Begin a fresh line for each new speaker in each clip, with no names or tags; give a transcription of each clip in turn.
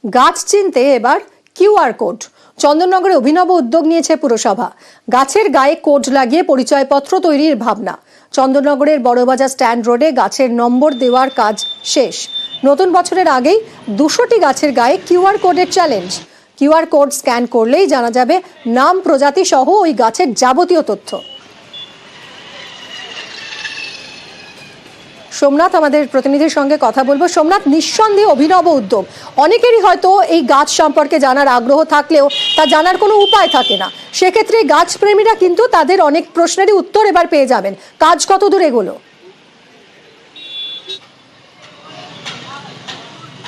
গাছ চিনতে এবার কিউআর কোড। চন্দননগরে অভিনব উদ্যোগ নিয়েছে পুরসভা। গাছের গায়ে কোড লাগিয়ে পরিচয়পত্র তৈরির ভাবনা। চন্দননগরের বড়বাজার স্ট্যান্ড রোডে গাছের নম্বর দেওয়ার কাজ শেষ। নতুন বছরের আগেই 200টি গাছের গায়ে কিউআর কোডের চ্যালেঞ্জ। কিউআর কোড স্ক্যান করলেই জানা যাবে নাম, প্রজাতি সহ ওই গাছের যাবতীয় তথ্য। সোমনাথ আমাদের প্রতিনিধির সঙ্গে কথা বলবো। সোমনাথ, নিঃসন্দেহে অভিনব উদ্যোগ। অনেকেরই হয়তো এই গাছ সম্পর্কে জানার আগ্রহ থাকলেও তা জানার কোনো উপায় থাকে না। সেক্ষেত্রে গাছ প্রেমীরা কিন্তু তাদের অনেক প্রশ্নেরই উত্তর এবার পেয়ে যাবেন। কাজ কত দূর এগোলো?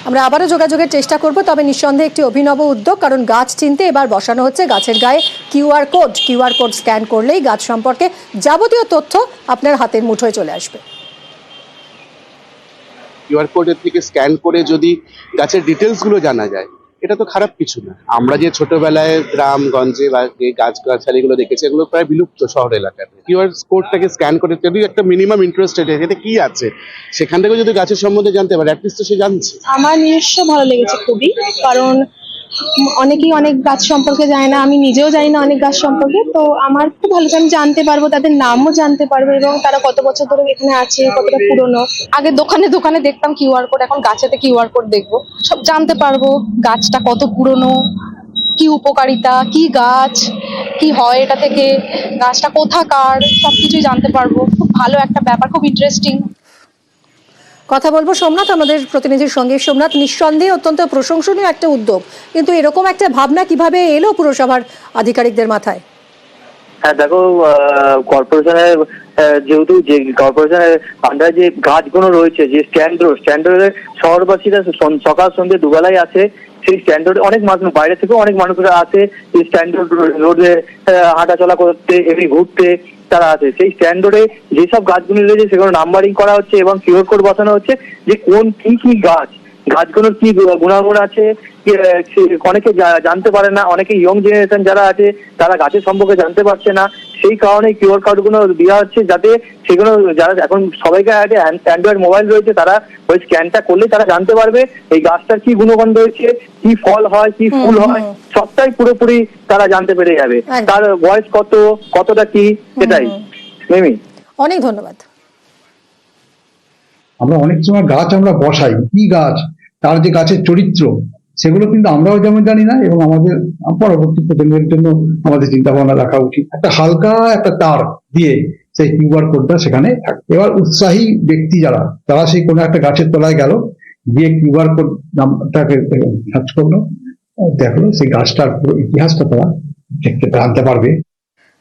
আমরা আবারও যোগাযোগের চেষ্টা করব, তবে নিঃসন্দেহে একটি অভিনব উদ্যোগ, কারণ গাছ চিনতে এবার বসানো হচ্ছে গাছের গায়ে QR code. QR code scan করলেই গাছ সম্পর্কে যাবতীয় তথ্য আপনার হাতের মুঠোয় চলে আসবে।
কিউআর কোডের থেকে স্ক্যান করে যদি গাছের ডিটেলস গুলো জানা যায়, এটা তো খারাপ কিছু না। আমরা যে ছোটবেলায় গ্রামগঞ্জে বা গাছগাছালিগুলো দেখেছি, এগুলো প্রায় বিলুপ্ত শহর এলাকাতে। কিউআর কোডটাকে স্ক্যান করে যদি একটা মিনিমাম ইন্টারেস্টেড এতে কি আছে সেখান থেকে যদি গাছের সম্বন্ধে জানতে পারে, অ্যাটলিস্ট তো সে জানছে।
আমার নিজস্ব ভালো লেগেছে খুবই, কারণ অনেকেই অনেক গাছ সম্পর্কে জানে না, আমি নিজেও জানি না অনেক গাছ সম্পর্কে। তো আমার খুব ভালো, আমি জানতে পারবো, তাদের নামও জানতে পারবো এবং তারা কত বছর ধরে এখানে আছে, কতটা পুরনো। আগে দোকানে দোকানে দেখতাম কিউআর কোড, এখন গাছেতে কিউআর কোড দেখবো, সব জানতে পারবো গাছটা কত পুরনো, কি উপকারিতা, কি গাছ, কি হয় এটা থেকে, গাছটা কোথাকার, সবকিছুই জানতে পারবো। খুব ভালো একটা ব্যাপার, খুব ইন্টারেস্টিং।
কথা বলবো সোমনাথ আমাদের প্রতিনিধির সঙ্গে। সোমনাথ, নিঃসন্দেহে অত্যন্ত প্রশংসনীয় একটা উদ্যোগ, কিন্তু এরকম একটা ভাবনা কিভাবে এলো পুরসভার আধিকারিকদের মাথায়?
হ্যাঁ দেখো, কর্পোরেশনের যেহেতু যে কর্পোরেশনের আন্ডারে যে গাছগুলো রয়েছে, যে স্ট্যান্ডার্ডে শহরবাসীরা সকাল সন্ধ্যে দুবেলায় আছে। সেই স্ট্যান্ডার্ডে অনেক মানুষ, বাইরে থেকেও অনেক মানুষরা আছে এই স্ট্যান্ডার্ড রোডে হাঁটাচলা করতে, এমনি ঘুরতে তারা আছে। সেই স্ট্যান্ডার্ডে যেসব গাছগুলো রয়েছে সেগুলো নাম্বারিং করা হচ্ছে এবং কিউআর কোড বসানো হচ্ছে যে কোন কি গাছগুলোর কি গুণাগুণ আছে। অনেকে জানতে পারে না, অনেকে ইয়ং জেনারেশন যারা আছে তারা গাছের সম্পর্কে জানতে পারছে না। সেই কারণে কিউআর কোড গুলো দেওয়া হচ্ছে, যাতে সেগুলো যারা এখন সবাইকে অ্যান্ড্রয়েড মোবাইল রয়েছে তারা ওই স্ক্যানটা করলে তারা জানতে পারবে এই গাছটার কি গুণগণ রয়েছে, কি ফল হয়, কি ফুল হয়, সবটাই পুরোপুরি তারা জানতে পেরে যাবে। তার বয়স কতটা কি, সেটাই। মিমি,
অনেক ধন্যবাদ।
আমরা অনেক সময় গাছ আমরা বসাই, কি গাছ, তার যে গাছের চরিত্র, সেগুলো কিন্তু আমরাও যেমন জানি না, এবং আমাদের পরবর্তী প্রজন্মের জন্য আমাদের চিন্তা ভাবনা রাখা উচিত। একটা হালকা একটা তার দিয়ে সেই কিউআর কোডটা সেখানে থাকে। এবার উৎসাহী ব্যক্তি তারা সেই কোনো একটা গাছের তলায় গেল, গিয়ে কিউআর কোড নামটাকে সার্চ করলো, দেখলো সেই গাছটার পুরো ইতিহাসটা তারা জানতে পারবে।